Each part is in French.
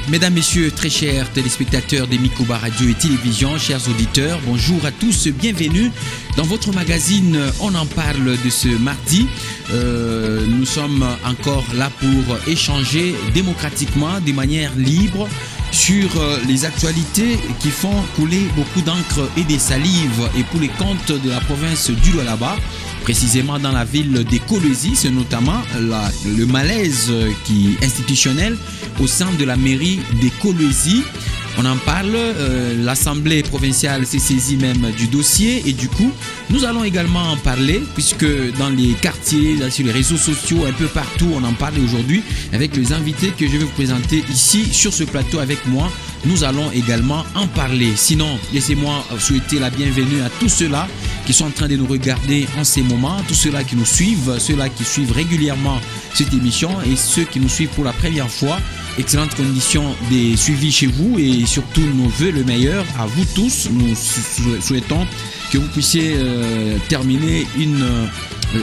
Mesdames, Messieurs, très chers téléspectateurs des Mikoba Radio et Télévision, chers auditeurs, bonjour à tous, bienvenue dans votre magazine On en parle de ce mardi. Nous sommes encore là pour échanger démocratiquement, de manière libre, sur les actualités qui font couler beaucoup d'encre et des salives et pour les comptes de la province du Lualaba. Précisément dans la ville d'Ekolwezi, c'est notamment le malaise institutionnel au sein de la mairie d'Ekolwezi. On en parle, l'Assemblée provinciale s'est saisie même du dossier et du coup, nous allons également en parler puisque dans les quartiers, sur les réseaux sociaux, un peu partout, on en parle aujourd'hui avec les invités que je vais vous présenter ici sur ce plateau avec moi. Nous allons également en parler. Sinon, laissez-moi souhaiter la bienvenue à tous ceux-là qui sont en train de nous regarder en ces moments, tous ceux-là qui nous suivent, ceux-là qui suivent régulièrement cette émission et ceux qui nous suivent pour la première fois. Excellentes conditions de suivi chez vous et surtout nos voeux le meilleur à vous tous. Nous souhaitons que vous puissiez terminer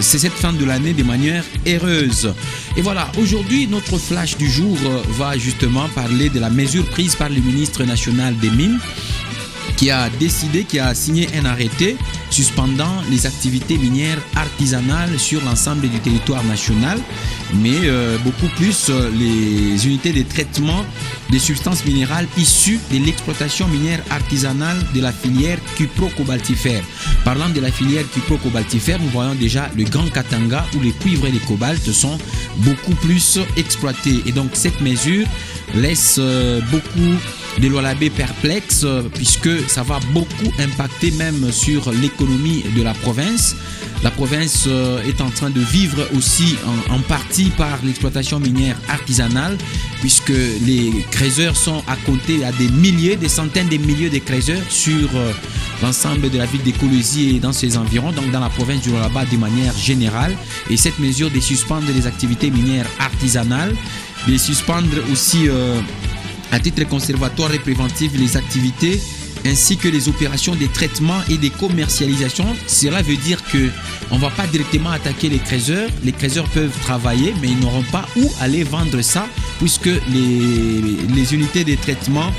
cette fin de l'année de manière heureuse. Et voilà, aujourd'hui, notre flash du jour va justement parler de la mesure prise par le ministre national des Mines qui a signé un arrêté suspendant les activités minières artisanales sur l'ensemble du territoire national, mais beaucoup plus les unités de traitement des substances minérales issues de l'exploitation minière artisanale de la filière cupro-cobaltifère. Parlant de la filière cupro-cobaltifère, nous voyons déjà le Grand Katanga où les cuivres et les cobaltes sont beaucoup plus exploités. Et donc cette mesure laisse beaucoup de Lualabé perplexes puisque ça va beaucoup impacter même sur l'économie de la province. La province est en train de vivre aussi en partie par l'exploitation minière artisanale puisque les creuseurs sont à compter à des centaines de milliers de creuseurs sur l'ensemble de la ville d'Ekolwezi et dans ses environs, donc dans la province du Lualaba de manière générale. Et cette mesure de suspendre les activités minières artisanales, de suspendre aussi à titre conservatoire et préventif les activités ainsi que les opérations de traitement et de commercialisation. Cela veut dire qu'on ne va pas directement attaquer les creuseurs. Les creuseurs peuvent travailler, mais ils n'auront pas où aller vendre ça puisque les unités de traitement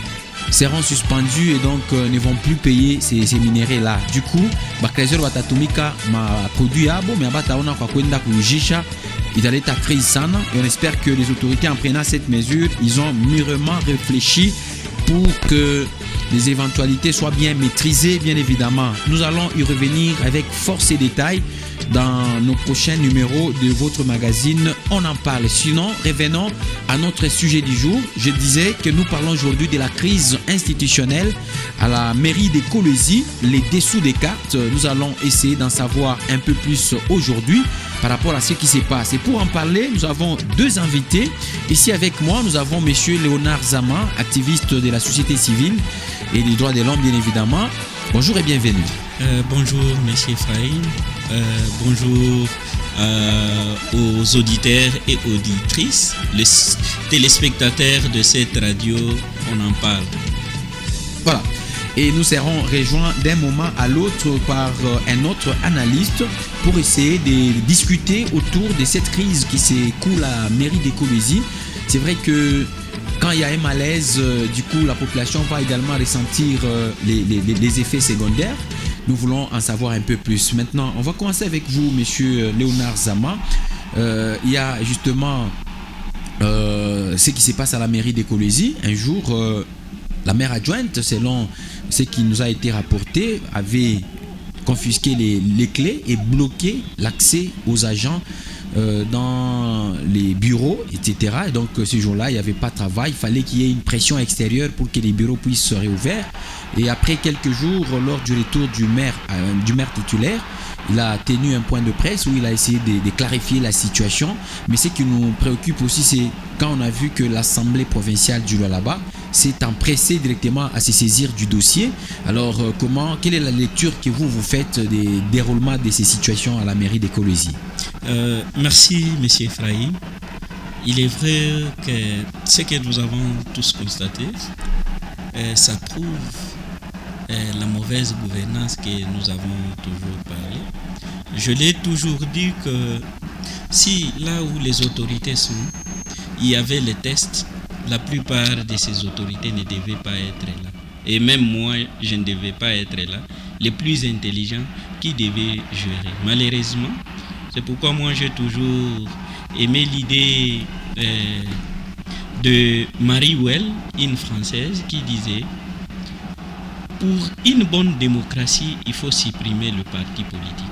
seront suspendues et donc ne vont plus payer ces minéraux-là. Du coup, les creuseurs vont produire mais italeta crise sana et on espère que les autorités en prenant cette mesure, ils ont mûrement réfléchi pour que les éventualités soient bien maîtrisées, bien évidemment. Nous allons y revenir avec force et détails dans nos prochains numéros de votre magazine On en parle. Sinon, revenons à notre sujet du jour. Je disais que nous parlons aujourd'hui de la crise institutionnelle à la mairie d'Ekolwezi, les dessous des cartes. Nous allons essayer d'en savoir un peu plus aujourd'hui par rapport à ce qui se passe. Et pour en parler, nous avons deux invités. Ici avec moi, nous avons M. Léonard Zama, activiste de la société civile et des droits de l'homme, bien évidemment. Bonjour et bienvenue. Bonjour, M. Ephraim. Bonjour aux auditeurs et auditrices, les téléspectateurs de cette radio, on en parle. Voilà. Et nous serons rejoints d'un moment à l'autre par un autre analyste pour essayer de discuter autour de cette crise qui s'écoule à la mairie d'Ekolwezi. C'est vrai que quand il y a un malaise, du coup, la population va également ressentir les effets secondaires. Nous voulons en savoir un peu plus. Maintenant, on va commencer avec vous, monsieur Léonard Zama. Il y a justement ce qui se passe à la mairie d'Ekolwezi. Un jour, la maire adjointe, selon ce qui nous a été rapporté, avait confisqué les clés et bloqué l'accès aux agents dans les bureaux, etc. Et donc ce jour-là, il n'y avait pas de travail. Il fallait qu'il y ait une pression extérieure pour que les bureaux puissent se réouvrir. Et après quelques jours, lors du retour du maire titulaire, il a tenu un point de presse où il a essayé de clarifier la situation. Mais ce qui nous préoccupe aussi, c'est quand on a vu que l'Assemblée provinciale du Lualaba s'est empressée directement à se saisir du dossier. Alors, quelle est la lecture que vous faites des déroulements de ces situations à la mairie d'Ekolwezi? Merci, M. Ephraim. Il est vrai que ce que nous avons tous constaté, ça prouve la mauvaise gouvernance que nous avons toujours parlé. Je l'ai toujours dit que si là où les autorités sont, il y avait les tests, la plupart de ces autorités ne devaient pas être là. Et même moi, je ne devais pas être là. Les plus intelligents qui devaient gérer. Malheureusement, c'est pourquoi moi j'ai toujours aimé l'idée de Marie Well, une Française, qui disait: pour une bonne démocratie, il faut supprimer le parti politique.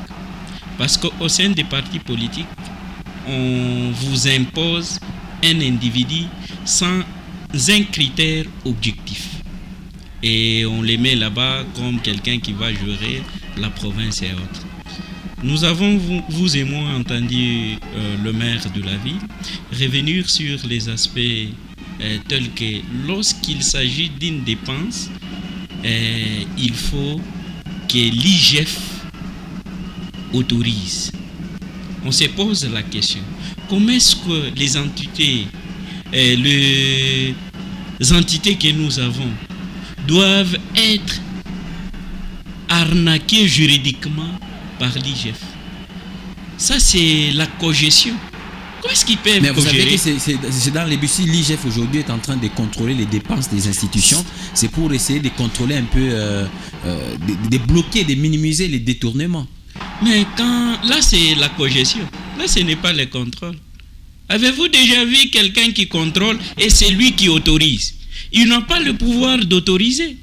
Parce qu'au sein des partis politiques, on vous impose un individu sans un critère objectif. Et on les met là-bas comme quelqu'un qui va gérer la province et autres. Nous avons, vous et moi, entendu le maire de la ville revenir sur les aspects tels que lorsqu'il s'agit d'une dépense, il faut que l'IGF autorise. On se pose la question, comment est-ce que les entités que nous avons doivent être arnaquées juridiquement par l'IGF? Ça, c'est la cogestion. Comment est-ce qu'ils peuvent Mais vous savez cogérer? que c'est dans les buts. Si l'IGF aujourd'hui est en train de contrôler les dépenses des institutions, c'est pour essayer de contrôler un peu, de bloquer, de minimiser les détournements. Mais là, c'est la cogestion. Là, ce n'est pas le contrôle. Avez-vous déjà vu quelqu'un qui contrôle et c'est lui qui autorise? Il n'a pas le pouvoir d'autoriser.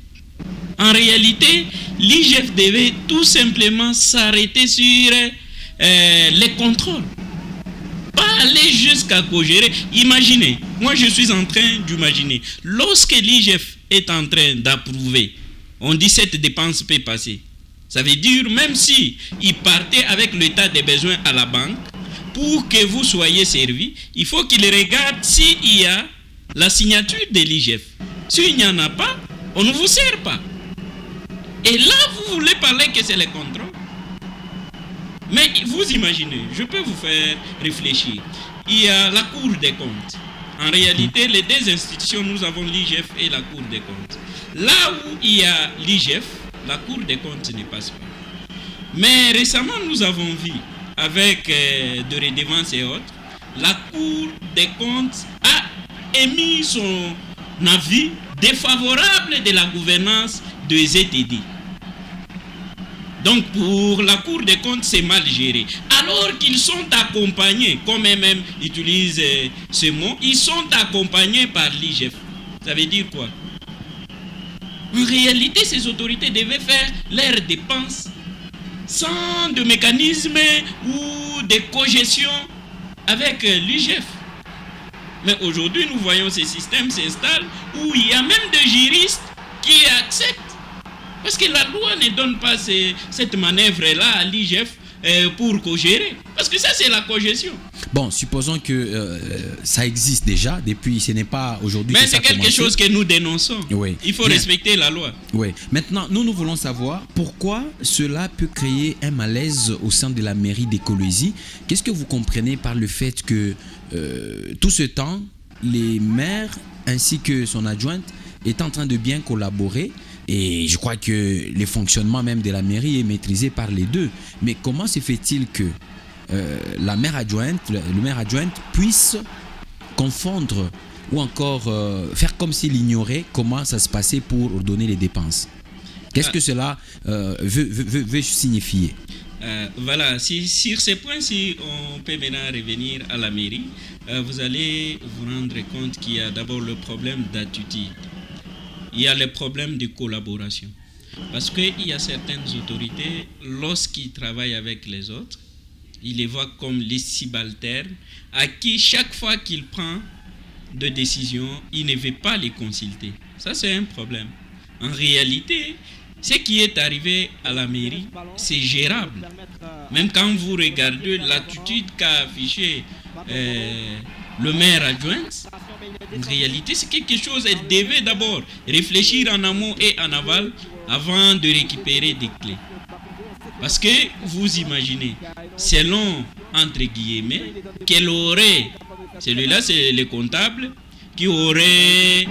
En réalité, l'IGF devait tout simplement s'arrêter sur les contrôles. Pas aller jusqu'à co-gérer. Imaginez, moi je suis en train d'imaginer, lorsque l'IGF est en train d'approuver, on dit cette dépense peut passer. Ça veut dire, même si il partait avec l'état des besoins à la banque, pour que vous soyez servi, il faut qu'il regarde s'il y a la signature de l'IGF. S'il n'y en a pas, on ne vous sert pas. Et là, vous voulez parler que c'est le contrôle. Mais vous imaginez, je peux vous faire réfléchir. Il y a la Cour des comptes. En réalité, les deux institutions, nous avons l'IGF et la Cour des comptes. Là où il y a l'IGF, la Cour des comptes ne passe pas. Mais récemment, nous avons vu, avec de redevances et autres, la Cour des comptes a émis son avis défavorable de la gouvernance de ZTD. Donc pour la Cour des comptes, c'est mal géré. Alors qu'ils sont accompagnés, comme eux-mêmes utilisent ce mot, ils sont accompagnés par l'IGF. Ça veut dire quoi? En réalité, ces autorités devaient faire leurs dépenses sans de mécanisme ou de cogestion avec l'IGF. Mais aujourd'hui, nous voyons ces systèmes s'installent où il y a même des juristes qui acceptent. Parce que la loi ne donne pas cette manœuvre-là à l'IGF pour co-gérer. Parce que ça, c'est la cogestion. Bon, supposons que ça existe déjà, depuis, ce n'est pas aujourd'hui que ça a Mais c'est quelque chose que nous dénonçons. Oui. Il faut respecter la loi. Oui. Maintenant, nous voulons savoir pourquoi cela peut créer un malaise au sein de la mairie d'Ekolwezi. Qu'est-ce que vous comprenez par le fait que tout ce temps, les maires ainsi que son adjointe est en train de bien collaborer? Et je crois que le fonctionnement même de la mairie est maîtrisé par les deux. Mais comment se fait-il que le maire adjoint puisse confondre ou encore faire comme s'il ignorait comment ça se passait pour donner les dépenses? Qu'est-ce que cela veut signifier? Voilà, sur ces points, si on peut maintenant revenir à la mairie, vous allez vous rendre compte qu'il y a d'abord le problème d'attitude. Il y a le problème de collaboration. Parce qu'il y a certaines autorités, lorsqu'ils travaillent avec les autres, ils les voient comme les subalternes, à qui chaque fois qu'ils prennent de décisions, ils ne veulent pas les consulter. Ça, c'est un problème. En réalité, ce qui est arrivé à la mairie, c'est gérable. Même quand vous regardez l'attitude qu'a affiché le maire adjoint, en réalité, c'est quelque chose, elle devait d'abord réfléchir en amont et en aval avant de récupérer des clés. Parce que vous imaginez, selon, entre guillemets, qu'elle aurait, celui-là c'est le comptable, qui aurait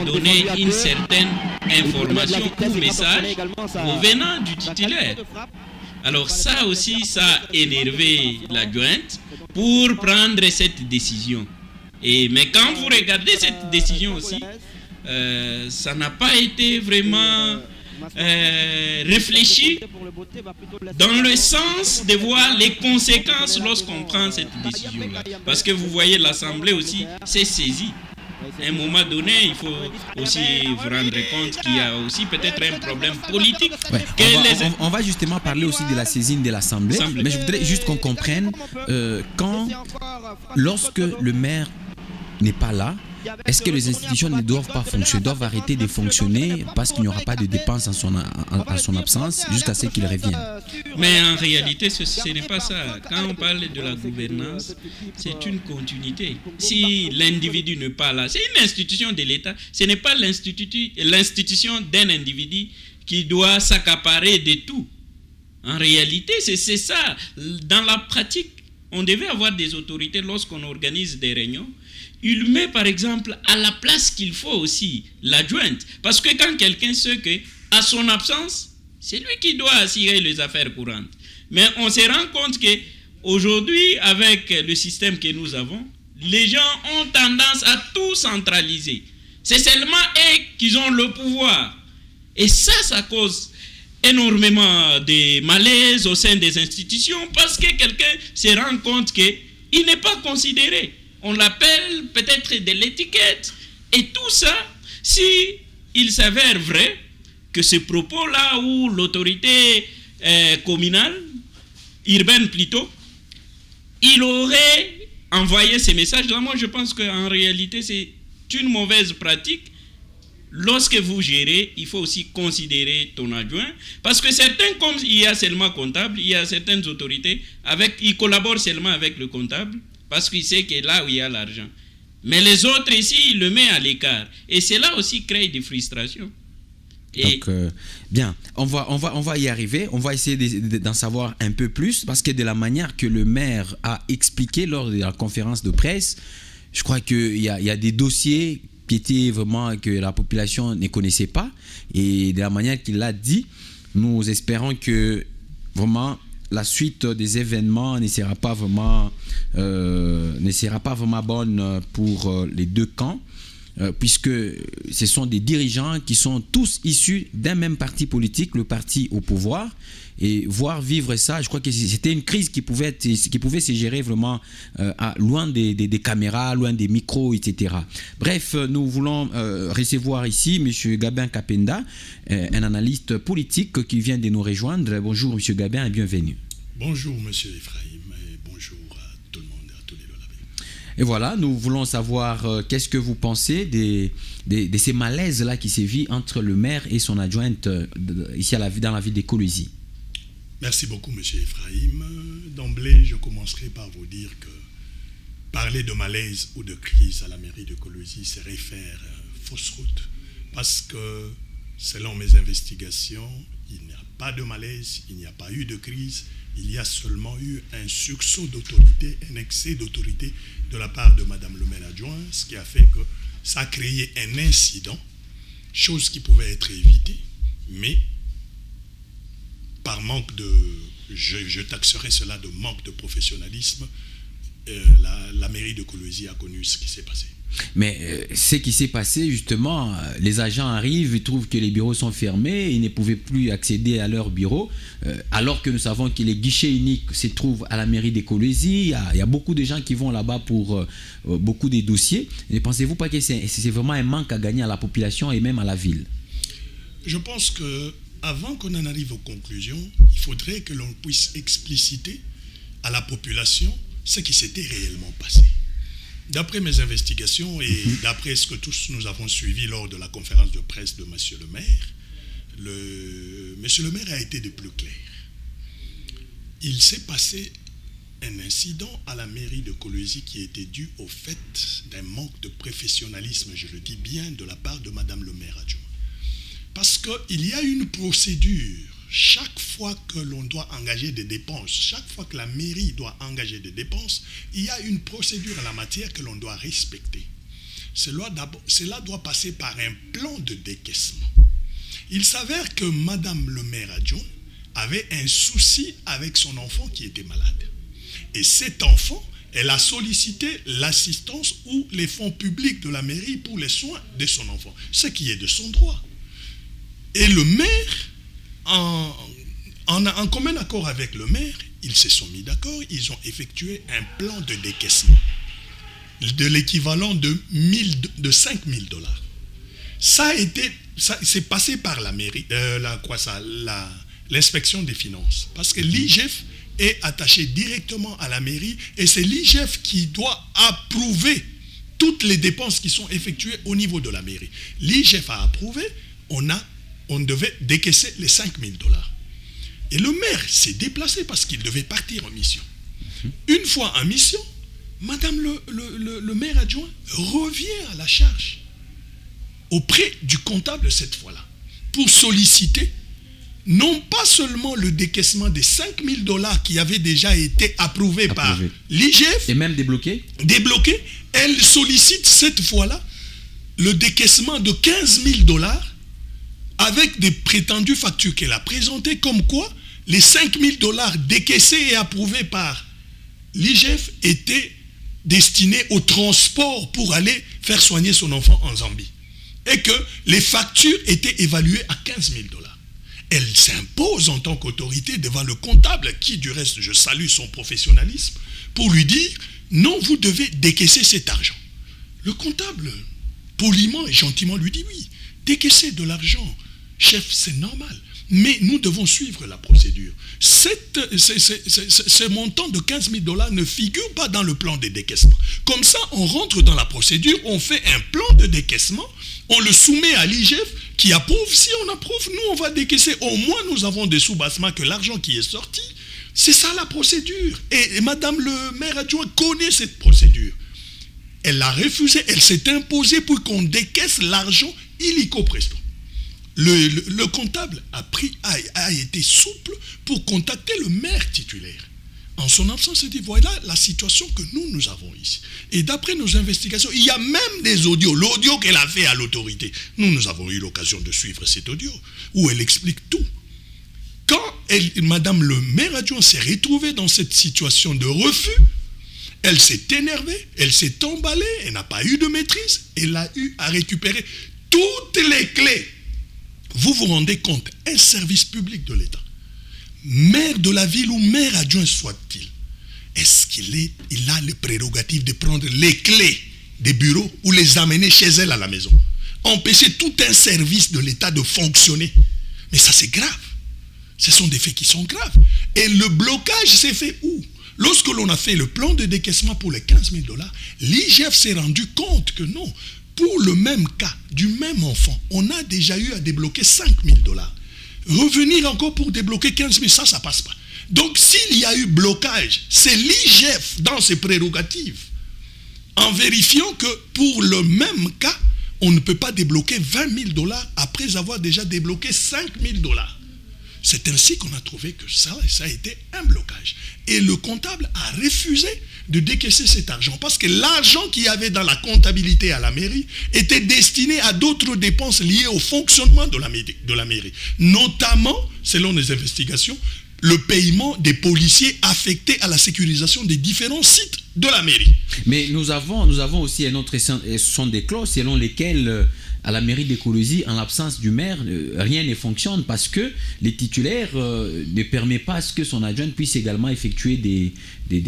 donné une certaine information ou message provenant du titulaire. Alors ça aussi, ça a énervé l'adjointe pour prendre cette décision. Mais quand vous regardez cette décision aussi, ça n'a pas été vraiment réfléchi dans le sens de voir les conséquences lorsqu'on prend cette décision-là. Parce que vous voyez, l'Assemblée aussi s'est saisie. À un moment donné, il faut aussi vous rendre compte qu'il y a aussi peut-être un problème politique. Ouais, on va justement parler aussi de la saisine de l'Assemblée. Mais je voudrais juste qu'on comprenne lorsque le maire n'est pas là, est-ce que les institutions ne doivent pas fonctionner, doivent arrêter de fonctionner parce qu'il n'y aura pas de dépenses en son absence jusqu'à ce qu'il revienne? Mais en réalité, ce n'est pas ça. Quand on parle de la gouvernance, c'est une continuité. Si l'individu n'est pas là, c'est une institution de l'État, ce n'est pas l'institution d'un individu qui doit s'accaparer de tout. En réalité, c'est ça. Dans la pratique, on devait avoir des autorités lorsqu'on organise des réunions. Il met par exemple à la place qu'il faut aussi l'adjointe. Parce que quand quelqu'un sait qu'à son absence, c'est lui qui doit assurer les affaires courantes. Mais on se rend compte qu'aujourd'hui, avec le système que nous avons, les gens ont tendance à tout centraliser. C'est seulement eux qui ont le pouvoir. Et ça cause énormément de malaise au sein des institutions parce que quelqu'un se rend compte qu'il n'est pas considéré. On l'appelle peut-être de l'étiquette. Et tout ça, si il s'avère vrai que ce propos-là où l'autorité communale, urbaine plutôt, il aurait envoyé ces messages-là, moi je pense qu'en réalité c'est une mauvaise pratique. Lorsque vous gérez, il faut aussi considérer ton adjoint. Parce que certains, comme il y a seulement comptable, il y a certaines autorités, ils collaborent seulement avec le comptable. Parce qu'il sait que là où il y a l'argent. Mais les autres ici, il le met à l'écart. Et cela aussi crée des frustrations. Donc, bien, on va y arriver. On va essayer d'en savoir un peu plus. Parce que de la manière que le maire a expliqué lors de la conférence de presse, je crois qu'il y a des dossiers qui étaient vraiment que la population ne connaissait pas. Et de la manière qu'il l'a dit, nous espérons que vraiment la suite des événements ne sera pas vraiment bonne pour les deux camps, puisque ce sont des dirigeants qui sont tous issus d'un même parti politique, le parti au pouvoir, et voir vivre ça, je crois que c'était une crise qui pouvait se gérer vraiment loin des caméras, loin des micros, etc. Bref, nous voulons recevoir ici M. Gabin Kapenda, un analyste politique qui vient de nous rejoindre. Bonjour M. Gabin et bienvenue. Bonjour M. Ephraim et bonjour à tout le monde et à tous les Lolabés. Et voilà, nous voulons savoir qu'est-ce que vous pensez de ces malaises-là qui sévit entre le maire et son adjointe ici dans la ville de Kolwezi. Merci beaucoup M. Ephraim. D'emblée, je commencerai par vous dire que parler de malaise ou de crise à la mairie de Kolwezi serait faire fausse route. Parce que, selon mes investigations, il n'y a pas de malaise, il n'y a pas eu de crise, il y a seulement eu un sursaut d'autorité, un excès d'autorité de la part de Mme le maire adjoint, ce qui a fait que ça a créé un incident, chose qui pouvait être évitée, mais par manque de, je taxerai cela de manque de professionnalisme, la mairie de Kolwezi a connu ce qui s'est passé. Mais ce qui s'est passé, justement, les agents arrivent, ils trouvent que les bureaux sont fermés, ils ne pouvaient plus accéder à leurs bureaux, alors que nous savons que les guichets uniques se trouvent à la mairie de Kolwezi. Il y a beaucoup de gens qui vont là-bas pour beaucoup de dossiers. Ne pensez-vous pas que c'est vraiment un manque à gagner à la population et même à la ville? Je pense que avant qu'on en arrive aux conclusions, il faudrait que l'on puisse expliciter à la population ce qui s'était réellement passé. D'après mes investigations et d'après ce que tous nous avons suivi lors de la conférence de presse de M. le maire, M. le maire a été de plus clair. Il s'est passé un incident à la mairie de Kolwezi qui était dû au fait d'un manque de professionnalisme, je le dis bien, de la part de Mme le maire adjoint. Parce qu'il y a une procédure, chaque fois que l'on doit engager des dépenses, chaque fois que la mairie doit engager des dépenses, il y a une procédure en la matière que l'on doit respecter. Cela doit passer par un plan de décaissement. Il s'avère que Madame le maire adjoint avait un souci avec son enfant qui était malade. Et cet enfant elle a sollicité l'assistance ou les fonds publics de la mairie pour les soins de son enfant, ce qui est de son droit. Et le maire, en commun accord avec le maire, ils se sont mis d'accord, ils ont effectué un plan de décaissement de l'équivalent de 5 000 $. Ça c'est passé par la mairie, l'inspection des finances, parce que l'IGF est attaché directement à la mairie et c'est l'IGF qui doit approuver toutes les dépenses qui sont effectuées au niveau de la mairie. L'IGF a approuvé, on devait décaisser les 5 000 $. Et le maire s'est déplacé parce qu'il devait partir en mission. Une fois en mission, madame le maire adjoint revient à la charge auprès du comptable cette fois-là pour solliciter non pas seulement le décaissement des 5 000 $ qui avaient déjà été approuvés par l'IGF et même débloqué, elle sollicite cette fois-là le décaissement de 15 000 $ avec des prétendues factures qu'elle a présentées, comme quoi les 5 000 $ décaissés et approuvés par l'IGF étaient destinés au transport pour aller faire soigner son enfant en Zambie. Et que les factures étaient évaluées à 15 000 $. Elle s'impose en tant qu'autorité devant le comptable, qui du reste, je salue son professionnalisme, pour lui dire, non, vous devez décaisser cet argent. Le comptable, poliment et gentiment, lui dit, oui, décaisser de l'argent, chef, c'est normal. Mais nous devons suivre la procédure. Ce montant de 15 000 $ ne figure pas dans le plan de décaissement. Comme ça, on rentre dans la procédure, on fait un plan de décaissement, on le soumet à l'IGF qui approuve. Si on approuve, nous, on va décaisser. Au moins, nous avons des sous-bassements que l'argent qui est sorti. C'est ça la procédure. Et madame le maire adjoint connaît cette procédure. Elle a refusé, elle s'est imposée pour qu'on décaisse l'argent illico presto. Le comptable a été souple pour contacter le maire titulaire. En son absence, il dit, voilà la situation que nous avons ici. Et d'après nos investigations, il y a même des audios, l'audio qu'elle a fait à l'autorité. Nous avons eu l'occasion de suivre cet audio, où elle explique tout. Quand madame le maire adjoint s'est retrouvée dans cette situation de refus, elle s'est énervée, elle s'est emballée, elle n'a pas eu de maîtrise, elle a eu à récupérer toutes les clés. Vous vous rendez compte, un service public de l'État, maire de la ville ou maire adjoint soit-il, est-ce qu'il a les prérogatives de prendre les clés des bureaux ou les amener chez elle à la maison? Empêcher tout un service de l'État de fonctionner. Mais ça, c'est grave. Ce sont des faits qui sont graves. Et le blocage s'est fait où? Lorsque l'on a fait le plan de décaissement pour les 15 000 $, l'IGF s'est rendu compte que non, pour le même cas, du même enfant, on a déjà eu à débloquer 5 000 $. Revenir encore pour débloquer 15 000, ça passe pas. Donc, s'il y a eu blocage, c'est l'IGF dans ses prérogatives, en vérifiant que pour le même cas, on ne peut pas débloquer 20 000 $ après avoir déjà débloqué 5 000 $. C'est ainsi qu'on a trouvé que ça a été un blocage. Et le comptable a refusé de décaisser cet argent parce que l'argent qu'il y avait dans la comptabilité à la mairie était destiné à d'autres dépenses liées au fonctionnement de la mairie. Notamment, selon les investigations, le paiement des policiers affectés à la sécurisation des différents sites de la mairie. Mais nous avons aussi un autre, ce sont des clauses selon lesquelles à la mairie d'Ekolozi, en l'absence du maire, rien ne fonctionne parce que les titulaires ne permettent pas à ce que son adjoint puisse également effectuer qu'il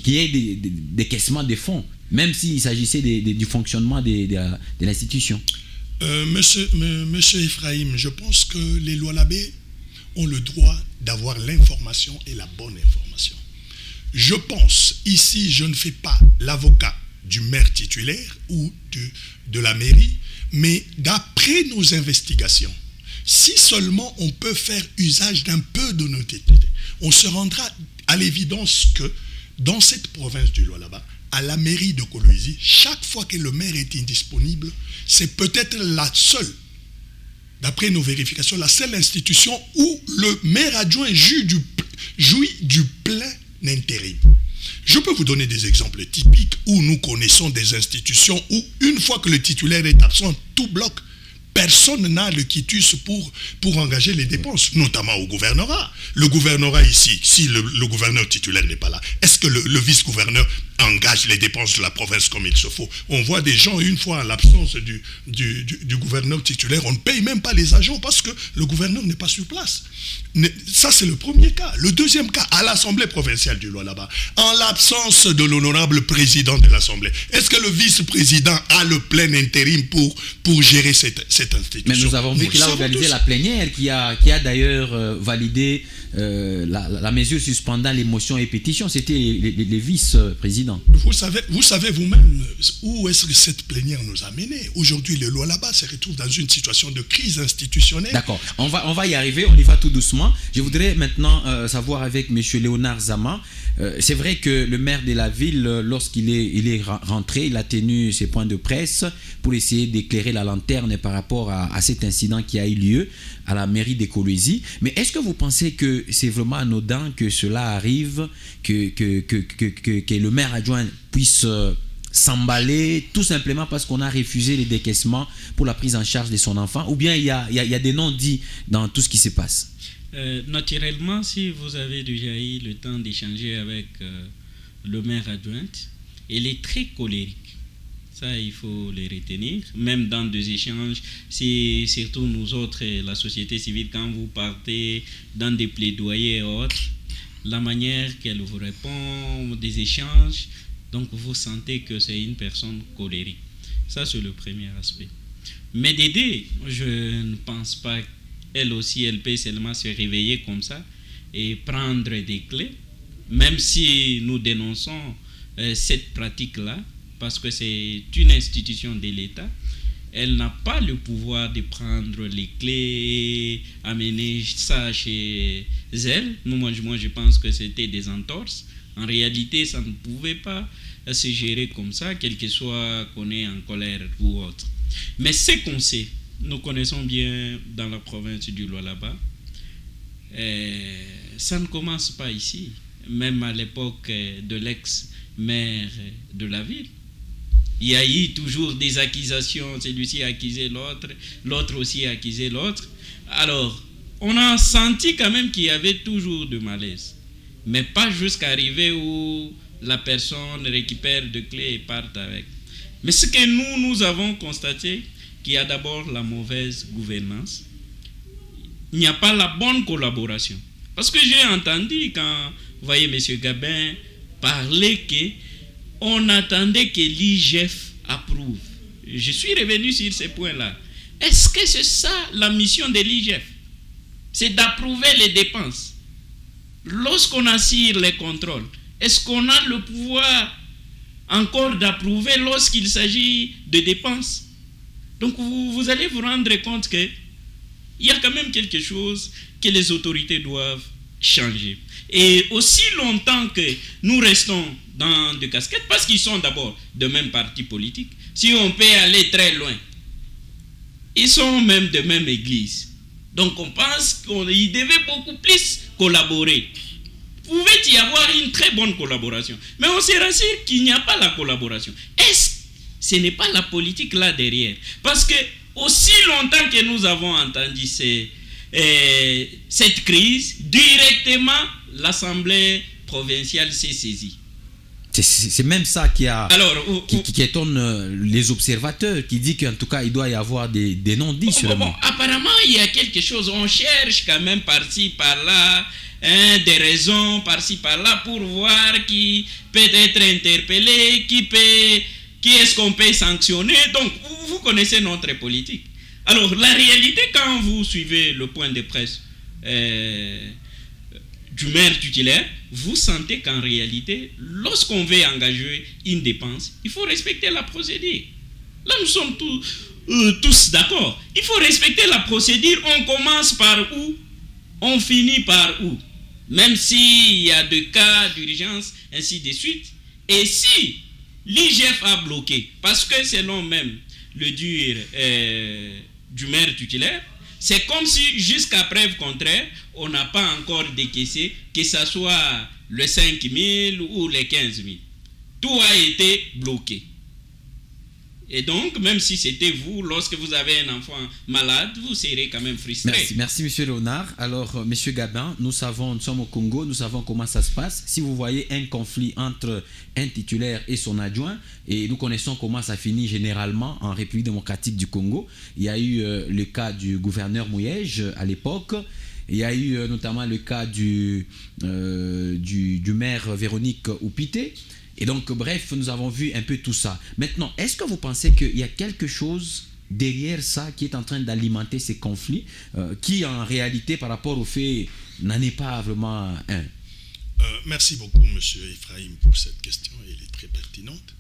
y ait des décaissements des fonds, même s'il s'agissait du fonctionnement de l'institution. Monsieur Ephraim, je pense que les Lualabé ont le droit d'avoir l'information et la bonne information. Je pense, ici, je ne fais pas l'avocat du maire titulaire ou de la mairie, mais d'après nos investigations, si seulement on peut faire usage d'un peu de d'honnêteté, on se rendra à l'évidence que dans cette province du Lualaba, à la mairie de Kolwezi, chaque fois que le maire est indisponible, c'est peut-être la seule, d'après nos vérifications, la seule institution où le maire adjoint jouit du plein intérim. Je peux vous donner des exemples typiques où nous connaissons des institutions où, une fois que le titulaire est absent, tout bloque. Personne n'a le quitus pour engager les dépenses, notamment au gouvernorat. Le gouvernorat ici, si le gouverneur titulaire n'est pas là, est-ce est-ce que le vice-gouverneur engage les dépenses de la province comme il se faut? On voit des gens, une fois en l'absence du gouverneur titulaire, on ne paye même pas les agents parce que le gouverneur n'est pas sur place. Ça, c'est le premier cas. Le deuxième cas, à l'Assemblée provinciale du Lualaba, en l'absence de l'honorable président de l'Assemblée, est-ce que le vice-président a le plein intérim pour gérer cette institution? Mais nous avons vu qu'il a organisé la plénière, qui a d'ailleurs validé la mesure suspendant les motions et pétitions. C'était les vice-présidents. Vous savez vous-même où est-ce que cette plénière nous a menés. Aujourd'hui, le Lualaba se retrouve dans une situation de crise institutionnelle. D'accord, on va y arriver, on y va tout doucement. Je voudrais maintenant savoir avec M. Léonard Zama, c'est vrai que le maire de la ville, lorsqu'il est rentré, il a tenu ses points de presse pour essayer d'éclairer la lanterne par rapport à cet incident qui a eu lieu à la mairie d'Ekolwezi. Mais est-ce que vous pensez que c'est vraiment anodin que cela arrive, que le maire adjoint puisse s'emballer tout simplement parce qu'on a refusé les décaissements pour la prise en charge de son enfant, ou bien il y a des non-dits dans tout ce qui se passe? Naturellement, si vous avez déjà eu le temps d'échanger avec le maire adjoint, il est très colérique. Ça, il faut le retenir. Même dans des échanges, c'est surtout nous autres, la société civile, quand vous partez dans des plaidoyers et autres, la manière qu'elle vous répond, des échanges, donc vous sentez que c'est une personne colérique. Ça, c'est le premier aspect. Mais Dédé, je ne pense pas qu'elle aussi, elle peut seulement se réveiller comme ça et prendre des clés, même si nous dénonçons cette pratique-là, parce que c'est une institution de l'État. Elle n'a pas le pouvoir de prendre les clés et amener ça chez elle. Moi, je pense que c'était des entorses. En réalité, ça ne pouvait pas se gérer comme ça, quel que soit qu'on est en colère ou autre. Mais ce qu'on sait, nous connaissons bien dans la province du Lualaba, ça ne commence pas ici. Même à l'époque de l'ex-maire de la ville, il y a eu toujours des accusations, celui-ci a accusé l'autre, l'autre aussi a accusé l'autre. Alors, on a senti quand même qu'il y avait toujours de malaise, mais pas jusqu'à arriver où la personne récupère de clés et part avec. Mais ce que nous avons constaté, qu'il y a d'abord la mauvaise gouvernance, il n'y a pas la bonne collaboration. Parce que j'ai entendu quand, vous voyez, M. Gabin parler qu'on attendait que l'IGF approuve. Je suis revenu sur ces points-là. Est-ce que c'est ça la mission de l'IGF? C'est d'approuver les dépenses. Lorsqu'on assure les contrôles, est-ce qu'on a le pouvoir encore d'approuver lorsqu'il s'agit de dépenses? Donc vous allez vous rendre compte qu'il y a quand même quelque chose que les autorités doivent changer. Et aussi longtemps que nous restons dans des casquettes, parce qu'ils sont d'abord de même parti politique, si on peut aller très loin, ils sont même de même église. Donc on pense qu'ils devaient beaucoup plus collaborer. Il pouvait y avoir une très bonne collaboration. Mais on se rassure qu'il n'y a pas la collaboration. Est-ce que ce n'est pas la politique là derrière? Parce que aussi longtemps que nous avons entendu cette crise, directement l'Assemblée provinciale s'est saisie. C'est même ça qui étonne les observateurs, qui dit qu'en tout cas il doit y avoir des non-dits sur le monde. Apparemment il y a quelque chose, on cherche quand même par-ci par-là, des raisons par-ci par-là pour voir qui peut être interpellé, qui est-ce qu'on peut sanctionner. Donc vous connaissez notre politique. Alors la réalité, quand vous suivez le point de presse du maire titulaire, vous sentez qu'en réalité, lorsqu'on veut engager une dépense, il faut respecter la procédure. Là, nous sommes tous d'accord. Il faut respecter la procédure. On commence par où? On finit par où? Même s'il y a des cas d'urgence, ainsi de suite. Et si l'IGF a bloqué, parce que selon même le dur du maire titulaire, c'est comme si, jusqu'à preuve contraire, on n'a pas encore décaissé, que ce soit le 5 000 ou les 15 000. Tout a été bloqué. Et donc, même si c'était vous, lorsque vous avez un enfant malade, vous serez quand même frustré. Merci Monsieur Léonard. Alors, Monsieur Gabin, nous sommes au Congo, nous savons comment ça se passe. Si vous voyez un conflit entre un titulaire et son adjoint, et nous connaissons comment ça finit généralement en République démocratique du Congo, il y a eu le cas du gouverneur Mouyège à l'époque. Il y a eu notamment le cas du maire Véronique Oupité. Et donc, bref, nous avons vu un peu tout ça. Maintenant, est-ce que vous pensez qu'il y a quelque chose derrière ça qui est en train d'alimenter ces conflits, qui en réalité, par rapport au fait, n'en est pas vraiment un? Merci beaucoup, Monsieur Ephraim, pour cette question. Elle est très pertinente.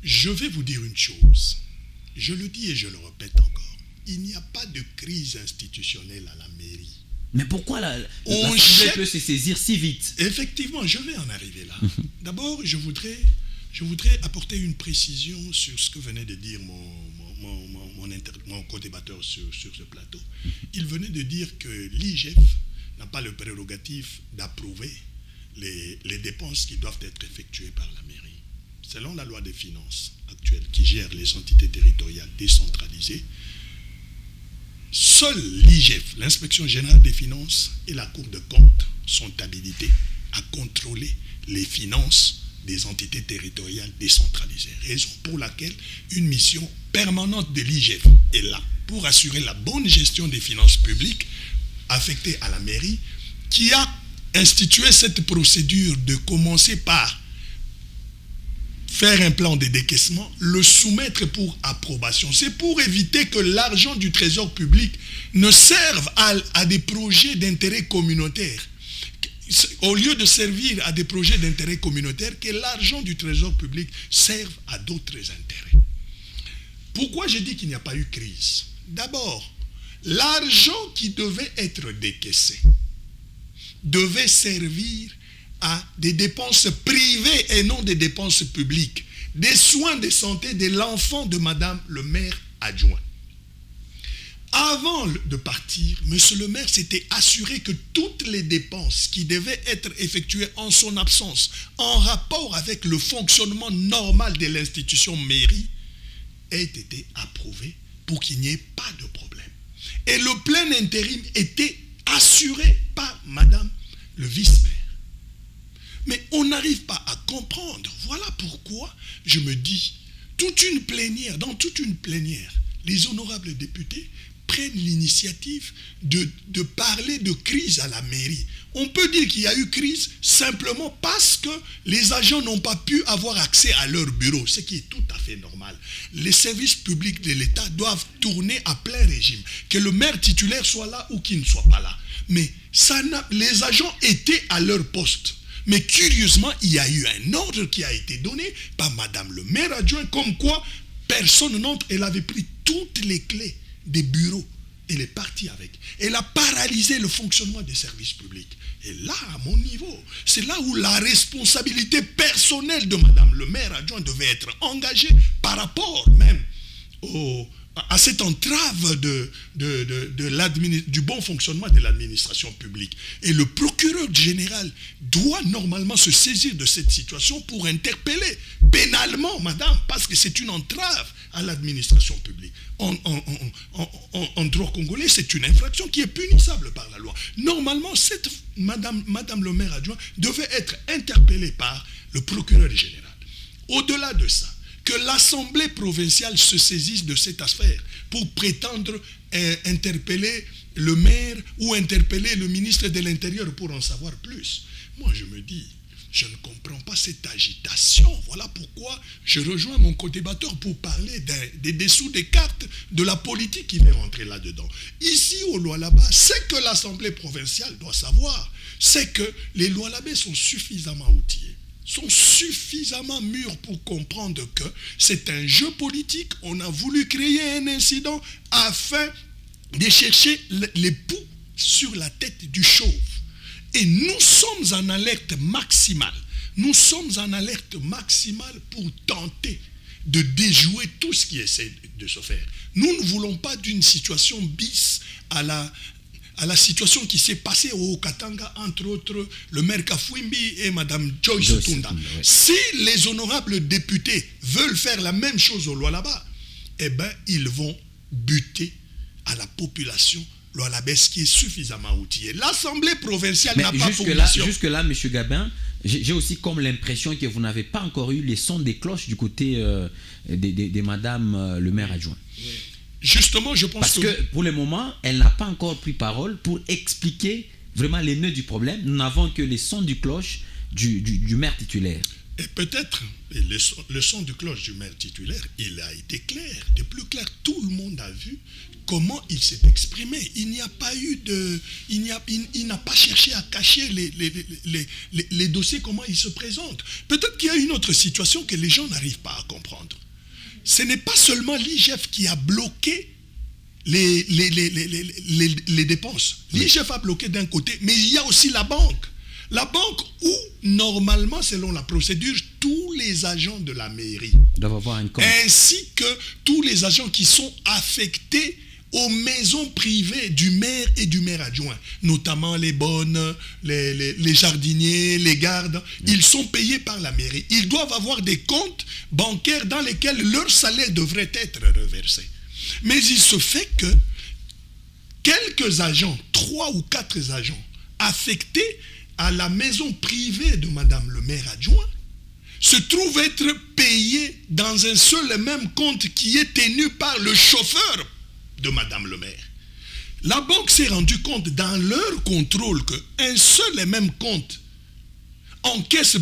Je vais vous dire une chose. Je le dis et je le répète encore. Il n'y a pas de crise institutionnelle à la mairie. Mais pourquoi l'Assemblée peut se saisir si vite? Effectivement, je vais en arriver là. D'abord, je voudrais apporter une précision sur ce que venait de dire mon co-débatteur sur ce plateau. Il venait de dire que l'IGF n'a pas le prérogatif d'approuver les dépenses qui doivent être effectuées par la mairie. Selon la loi des finances actuelle qui gère les entités territoriales décentralisées, seul l'IGF, l'Inspection générale des finances et la Cour de comptes sont habilités à contrôler les finances des entités territoriales décentralisées. Raison pour laquelle une mission permanente de l'IGF est là pour assurer la bonne gestion des finances publiques affectées à la mairie, qui a institué cette procédure de commencer par faire un plan de décaissement, le soumettre pour approbation. C'est pour éviter que l'argent du trésor public ne serve à des projets d'intérêt communautaire. Au lieu de servir à des projets d'intérêt communautaire, que l'argent du trésor public serve à d'autres intérêts. Pourquoi j'ai dit qu'il n'y a pas eu crise? D'abord, l'argent qui devait être décaissé devait servir à des dépenses privées et non des dépenses publiques, des soins de santé de l'enfant de Madame le maire adjoint. Avant de partir, Monsieur le maire s'était assuré que toutes les dépenses qui devaient être effectuées en son absence, en rapport avec le fonctionnement normal de l'institution mairie, aient été approuvées pour qu'il n'y ait pas de problème. Et le plein intérim était assuré par Madame le vice-maire. Mais on n'arrive pas à comprendre. Voilà pourquoi je me dis, dans toute une plénière, les honorables députés prennent l'initiative de parler de crise à la mairie. On peut dire qu'il y a eu crise simplement parce que les agents n'ont pas pu avoir accès à leur bureau, ce qui est tout à fait normal. Les services publics de l'État doivent tourner à plein régime. Que le maire titulaire soit là ou qu'il ne soit pas là. Mais les agents étaient à leur poste. Mais curieusement, il y a eu un ordre qui a été donné par Madame le maire adjoint, comme quoi personne n'entre. Elle avait pris toutes les clés des bureaux. Elle est partie avec. Elle a paralysé le fonctionnement des services publics. Et là, à mon niveau, c'est là où la responsabilité personnelle de Madame le maire adjoint devait être engagée par rapport même à cette entrave du bon fonctionnement de l'administration publique. Et le procureur général doit normalement se saisir de cette situation pour interpeller pénalement, madame, parce que c'est une entrave à l'administration publique. En droit congolais, c'est une infraction qui est punissable par la loi. Normalement, cette madame le maire adjoint devait être interpellée par le procureur général. Au-delà de ça, que l'Assemblée provinciale se saisisse de cette affaire pour prétendre interpeller le maire ou interpeller le ministre de l'Intérieur pour en savoir plus. Moi, je me dis, je ne comprends pas cette agitation. Voilà pourquoi je rejoins mon co-débatteur pour parler des dessous des cartes de la politique qui va rentrer là-dedans. Ici, au Lualaba, ce que l'Assemblée provinciale doit savoir, c'est que les Lualabais sont suffisamment outillés, sont suffisamment mûrs pour comprendre que c'est un jeu politique. On a voulu créer un incident afin de chercher les poux sur la tête du chauve. Et nous sommes en alerte maximale. Nous sommes en alerte maximale pour tenter de déjouer tout ce qui essaie de se faire. Nous ne voulons pas d'une situation bis à à la situation qui s'est passée au Katanga, entre autres, le maire Kafouimbi et Mme Joyce Tunda. Ouais. Si les honorables députés veulent faire la même chose au Lualaba, eh bien, ils vont buter à la population Lualabès qui est suffisamment outillée. L'Assemblée provinciale n'a pas pour mission. Jusque-là, M. Gabin, j'ai aussi comme l'impression que vous n'avez pas encore eu les sons des cloches du côté de Madame le maire adjoint. Oui. Justement, je pense Parce que pour le moment, elle n'a pas encore pris parole pour expliquer vraiment les nœuds du problème. Nous n'avons que les sons du cloche du maire titulaire. Et peut-être, le son du cloche du maire titulaire, il a été clair, de plus clair. Tout le monde a vu comment il s'est exprimé. Il n'y a pas eu de... Il n'a pas cherché à cacher les dossiers, comment ils se présentent. Peut-être qu'il y a une autre situation que les gens n'arrivent pas à comprendre. Ce n'est pas seulement l'IGF qui a bloqué les dépenses. L'IGF a bloqué d'un côté, mais il y a aussi la banque. La banque où, normalement, selon la procédure, tous les agents de la mairie doivent avoir un compte. Ainsi que tous les agents qui sont affectés aux maisons privées du maire et du maire adjoint, notamment les bonnes, les jardiniers, les gardes, ils sont payés par la mairie. Ils doivent avoir des comptes bancaires dans lesquels leur salaire devrait être reversé. Mais il se fait que quelques agents, 3 ou 4 agents, affectés à la maison privée de Madame le maire adjoint, se trouvent être payés dans un seul et même compte qui est tenu par le chauffeur de Madame le maire. La banque s'est rendue compte dans leur contrôle qu'un seul et même compte encaisse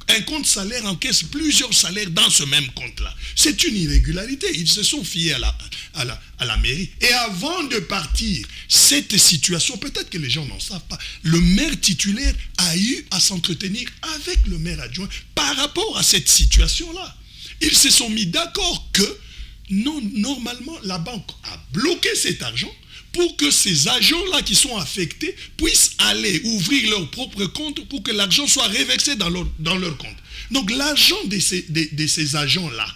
un compte salaire encaisse plusieurs salaires dans ce même compte-là. C'est une irrégularité. Ils se sont fiés à la mairie. Et avant de partir, cette situation, peut-être que les gens n'en savent pas, le maire titulaire a eu à s'entretenir avec le maire adjoint par rapport à cette situation-là. Ils se sont mis d'accord que non, normalement, la banque a bloqué cet argent pour que ces agents-là qui sont affectés puissent aller ouvrir leur propre compte pour que l'argent soit reversé dans leur compte. Donc l'argent de ces agents-là,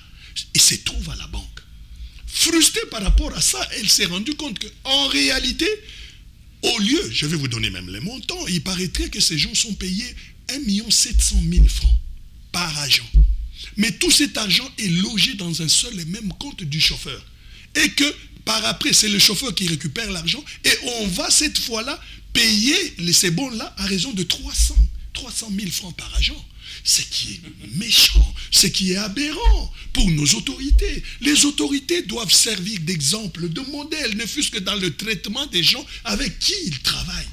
il se trouve à la banque. Frustrée par rapport à ça, elle s'est rendue compte qu'en réalité, au lieu, je vais vous donner même les montants, il paraîtrait que ces gens sont payés 1 700 000 francs par agent. Mais tout cet argent est logé dans un seul et même compte du chauffeur. Et que par après, c'est le chauffeur qui récupère l'argent et on va cette fois-là payer ces bons-là à raison de 300 000 francs par agent. Ce qui est méchant, ce qui est aberrant pour nos autorités. Les autorités doivent servir d'exemple, de modèle, ne fût-ce que dans le traitement des gens avec qui ils travaillent.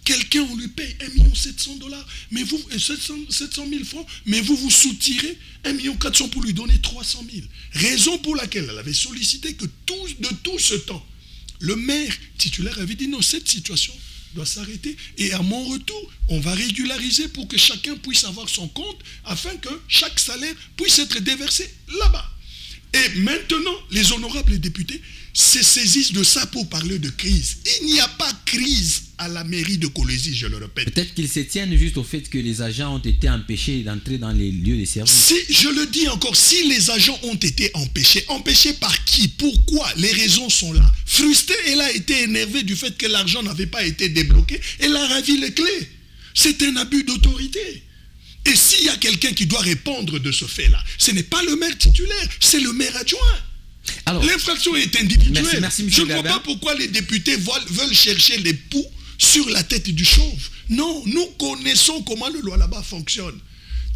Quelqu'un, on lui paye 1 700 $, mais vous, 700 000 francs, mais vous soutirez 1 400 000 pour lui donner 300 000. Raison pour laquelle elle avait sollicité que de tout ce temps, le maire titulaire avait dit non, cette situation doit s'arrêter et à mon retour, on va régulariser pour que chacun puisse avoir son compte afin que chaque salaire puisse être déversé là-bas. Et maintenant, les honorables députés se saisissent de ça pour parler de crise. Il n'y a pas crise à la mairie de Kolwezi, je le répète. Peut-être qu'ils se tiennent juste au fait que les agents ont été empêchés d'entrer dans les lieux de service. Si, je le dis encore, si les agents ont été empêchés par qui? Pourquoi? Les raisons sont là. Frustrée, elle a été énervée du fait que l'argent n'avait pas été débloqué. Elle a ravi les clés. C'est un abus d'autorité. Et s'il y a quelqu'un qui doit répondre de ce fait-là, ce n'est pas le maire titulaire, c'est le maire adjoint. L'infraction est individuelle. Merci, je ne vois pas pourquoi les députés veulent chercher les poux sur la tête du chauve. Non, nous connaissons comment le Lualaba fonctionne.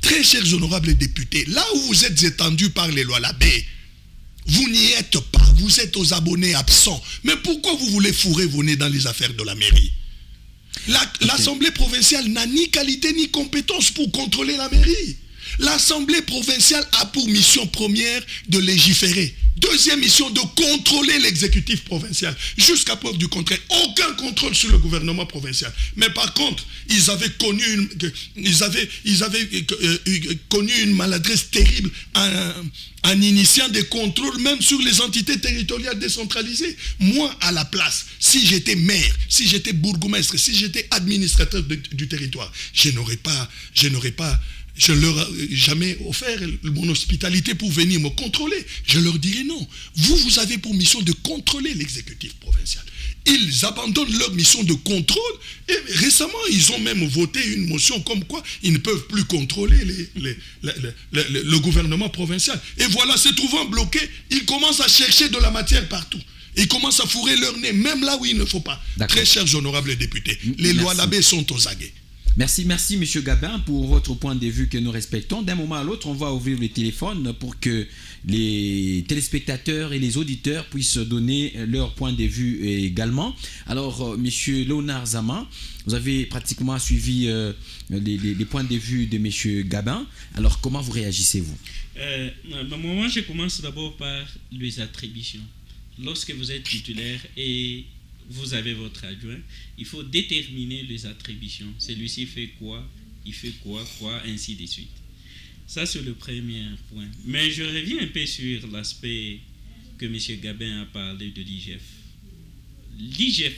Très chers honorables députés, là où vous êtes étendus par les Lualabais, vous n'y êtes pas, vous êtes aux abonnés absents. Mais pourquoi vous voulez fourrer vos nez dans les affaires de la mairie? L'Assemblée provinciale n'a ni qualité ni compétence pour contrôler la mairie. L'Assemblée provinciale a pour mission première de légiférer. Deuxième mission, de contrôler l'exécutif provincial. Jusqu'à preuve du contraire, aucun contrôle sur le gouvernement provincial. Mais par contre, ils avaient connu une maladresse terrible en initiant des contrôles même sur les entités territoriales décentralisées. Moi, à la place, si j'étais maire, si j'étais bourgmestre, si j'étais administrateur du territoire, je n'aurais pas Je ne leur ai jamais offert mon hospitalité pour venir me contrôler. Je leur dirai non. Vous avez pour mission de contrôler l'exécutif provincial. Ils abandonnent leur mission de contrôle et récemment, ils ont même voté une motion comme quoi ils ne peuvent plus contrôler le gouvernement provincial. Et voilà, se trouvant bloqués, ils commencent à chercher de la matière partout. Ils commencent à fourrer leur nez, même là où il ne faut pas. Très chers honorables députés, les lois Labé sont aux aguets. Merci, M. Gabin, pour votre point de vue que nous respectons. D'un moment à l'autre, on va ouvrir le téléphone pour que les téléspectateurs et les auditeurs puissent donner leur point de vue également. Alors, M. Léonard Zama, vous avez pratiquement suivi les points de vue de M. Gabin. Alors, comment vous réagissez-vous? Moi, je commence d'abord par les attributions. Lorsque vous êtes titulaire et vous avez votre adjoint, il faut déterminer les attributions. Celui-ci fait quoi, il fait quoi, ainsi de suite. Ça, c'est le premier point. Mais je reviens un peu sur l'aspect que M. Gabin a parlé de l'IGF. L'IGF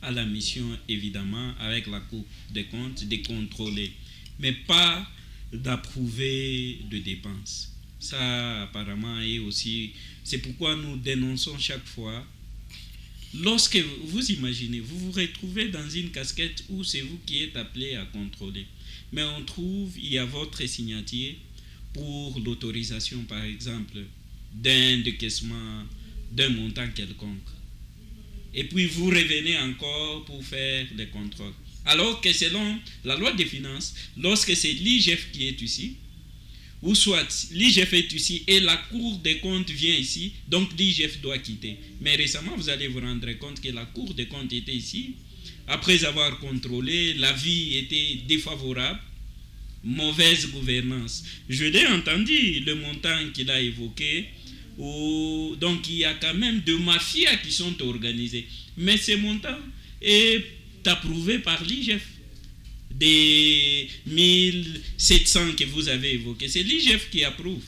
a la mission, évidemment, avec la Cour des comptes, de contrôler, mais pas d'approuver de dépenses. Ça, apparemment, est aussi... C'est pourquoi nous dénonçons chaque fois. Lorsque vous imaginez, vous vous retrouvez dans une casquette où c'est vous qui êtes appelé à contrôler. Mais on trouve, il y a votre signature pour l'autorisation, par exemple, d'un décaissement d'un montant quelconque. Et puis vous revenez encore pour faire des contrôles. Alors que selon la loi des finances, lorsque c'est l'IGF qui est ici, ou soit l'IGF est ici et la Cour des comptes vient ici, donc l'IGF doit quitter. Mais récemment, vous allez vous rendre compte que la Cour des comptes était ici. Après avoir contrôlé, l'avis était défavorable, mauvaise gouvernance. Je l'ai entendu, le montant qu'il a évoqué, donc il y a quand même de mafias qui sont organisées. Mais ce montant est approuvé par l'IGF. Des 1700 que vous avez évoqués, c'est l'IGF qui approuve.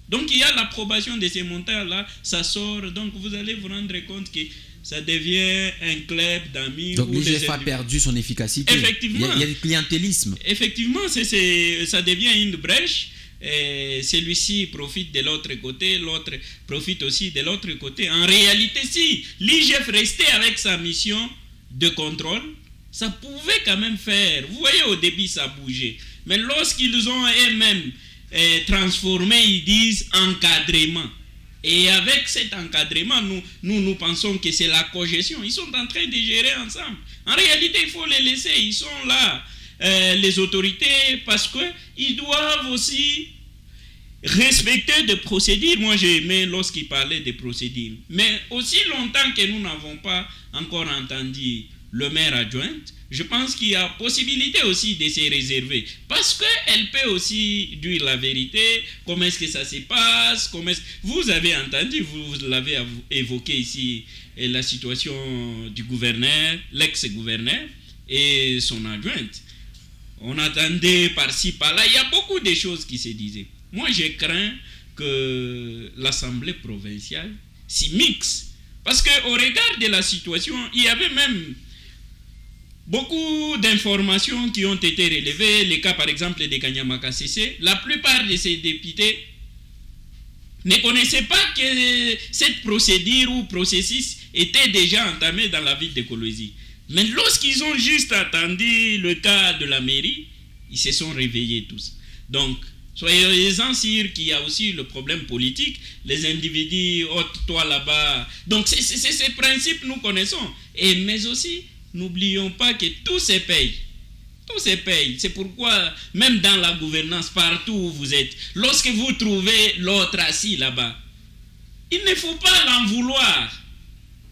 Donc il y a l'approbation de ces montants-là, ça sort, donc vous allez vous rendre compte que ça devient un club d'amis. Donc l'IGF a perdu son efficacité. Effectivement. Il y a du clientélisme. Effectivement, ça devient une brèche. Celui-ci profite de l'autre côté, l'autre profite aussi de l'autre côté. En réalité, si l'IGF restait avec sa mission de contrôle, ça pouvait quand même faire. Vous voyez, au début, ça bougeait. Mais lorsqu'ils ont eux-mêmes transformé, ils disent encadrement. Et avec cet encadrement, nous pensons que c'est la cogestion. Ils sont en train de gérer ensemble. En réalité, il faut les laisser. Ils sont là, les autorités, parce qu'ils doivent aussi respecter des procédures. Moi, j'ai aimé lorsqu'ils parlaient des procédures. Mais aussi longtemps que nous n'avons pas encore entendu le maire adjointe, je pense qu'il y a possibilité aussi de se réserver. Parce qu'elle peut aussi dire la vérité, comment est-ce que ça se passe, vous avez entendu, vous l'avez évoqué ici, la situation du gouverneur, l'ex-gouverneur et son adjointe. On attendait par-ci, par-là, il y a beaucoup de choses qui se disaient. Moi, je crains que l'Assemblée provinciale s'y mixe. Parce qu'au regard de la situation, il y avait même beaucoup d'informations qui ont été relevées. Le cas, par exemple, de Kanyamaka CC. La plupart de ces députés ne connaissaient pas que cette procédure ou processus était déjà entamé dans la ville de Kolwezi. Mais lorsqu'ils ont juste attendu le cas de la mairie, ils se sont réveillés tous. Donc, soyez-en sûrs qu'il y a aussi le problème politique. Les individus, toi là-bas. Donc, c'est ces principes nous connaissons. Mais aussi, n'oublions pas que tout se paye. Tout se paye. C'est pourquoi, même dans la gouvernance, partout où vous êtes, lorsque vous trouvez l'autre assis là-bas, il ne faut pas l'en vouloir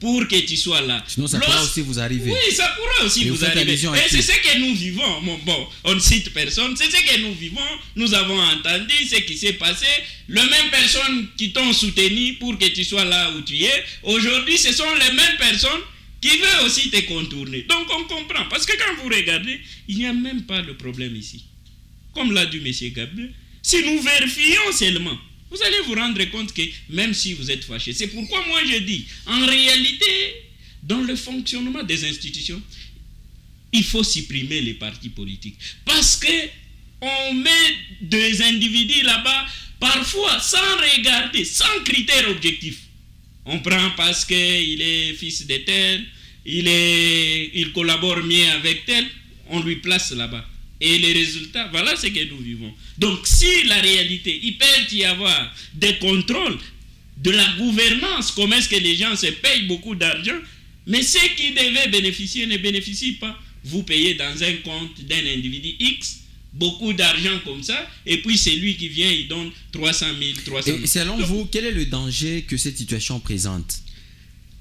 pour que tu sois là. Sinon, ça pourra aussi vous arriver. Oui, ça pourra aussi vous arriver. Et c'est ce que nous vivons. Bon, on ne cite personne. C'est ce que nous vivons. Nous avons entendu ce qui s'est passé. Les mêmes personnes qui t'ont soutenu pour que tu sois là où tu es, aujourd'hui, ce sont les mêmes personnes qui veut aussi te contourner. Donc on comprend. Parce que quand vous regardez, il n'y a même pas de problème ici. Comme l'a dit M. Gabriel, si nous vérifions seulement, vous allez vous rendre compte que même si vous êtes fâché, c'est pourquoi moi je dis, en réalité, dans le fonctionnement des institutions, il faut supprimer les partis politiques. Parce que On met des individus là-bas, parfois sans regarder, sans critère objectif. On prend parce qu'il est fils de tel, il collabore mieux avec tel, on lui place là-bas. Et les résultats, voilà ce que nous vivons. Donc si la réalité, il peut y avoir des contrôles de la gouvernance, comment est-ce que les gens se payent beaucoup d'argent, mais ceux qui devaient bénéficier ne bénéficient pas. Vous payez dans un compte d'un individu X, beaucoup d'argent comme ça, et puis c'est lui qui vient, il donne 300 000. Et selon vous, quel est le danger que cette situation présente?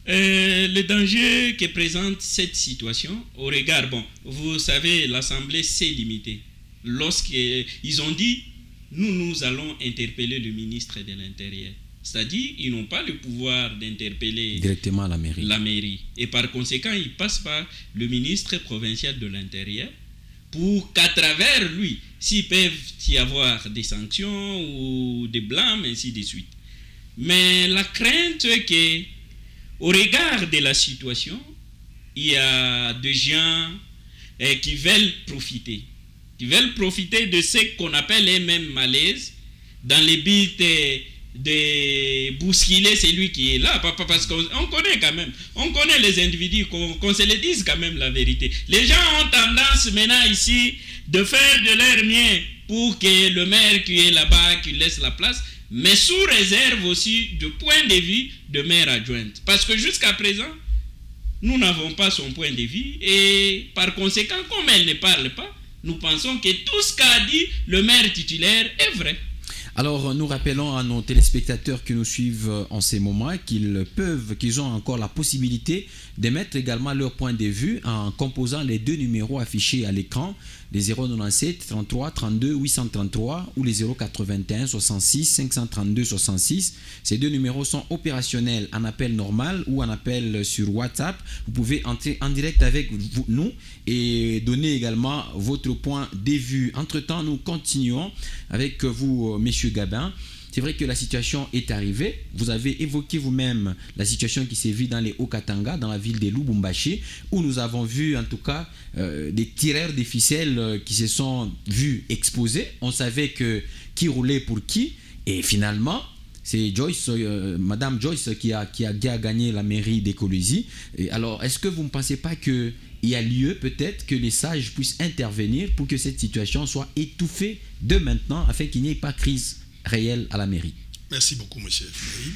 Le danger que présente cette situation, au regard, vous savez, l'Assemblée s'est limitée. Lorsqu'ils ont dit, nous allons interpeller le ministre de l'Intérieur. C'est-à-dire, ils n'ont pas le pouvoir d'interpeller directement la mairie. Et par conséquent, ils passent par le ministre provincial de l'Intérieur pour qu'à travers lui, s'ils peuvent y avoir des sanctions ou des blâmes, ainsi de suite. Mais la crainte est que, au regard de la situation, il y a des gens qui veulent profiter. Qui veulent profiter de ce qu'on appelle les mêmes malaises dans les buts de bousculer celui qui est là. Parce qu'on connaît quand même, on connaît les individus, qu'on se le dise quand même la vérité. Les gens ont tendance maintenant ici de faire de leur mieux pour que le maire qui est là-bas, qui laisse la place, mais sous réserve aussi du point de vue de maire adjointe. Parce que jusqu'à présent, nous n'avons pas son point de vue et par conséquent, comme elle ne parle pas, nous pensons que tout ce qu'a dit le maire titulaire est vrai. Alors, nous rappelons à nos téléspectateurs qui nous suivent en ces moments qu'ils ont encore la possibilité d'émettre également leur point de vue en composant les deux numéros affichés à l'écran, les 097 33 32 833 ou les 081 66 532 66. Ces deux numéros sont opérationnels en appel normal ou en appel sur WhatsApp. Vous pouvez entrer en direct avec nous et donner également votre point de vue. Entre-temps, nous continuons avec vous, messieurs Gabin. C'est vrai que la situation est arrivée. Vous avez évoqué vous-même la situation qui s'est vue dans les Hauts-Katanga, dans la ville de Lubumbashi, où nous avons vu en tout cas des tireurs de ficelles qui se sont vus exposés. On savait qui roulait pour qui. Et finalement, c'est Joyce, Madame Joyce qui a gagné la mairie d'Écologie. Alors, est-ce que vous ne pensez pas qu'il y a lieu peut-être que les sages puissent intervenir pour que cette situation soit étouffée de maintenant afin qu'il n'y ait pas crise réelle à la mairie? Merci beaucoup, monsieur Efraïm.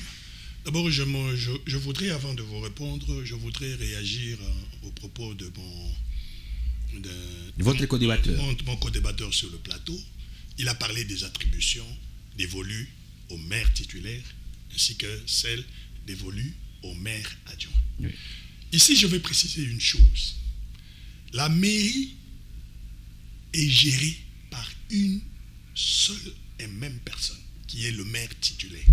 D'abord, je voudrais, avant de vous répondre, je voudrais réagir au propos de votre co-débatteur. Mon co-débatteur sur le plateau. Il a parlé des attributions dévolues au maire titulaire ainsi que celles dévolues au maire adjoint. Oui. Ici, je vais préciser une chose. La mairie est gérée par une seule et même personne, qui est le maire titulaire.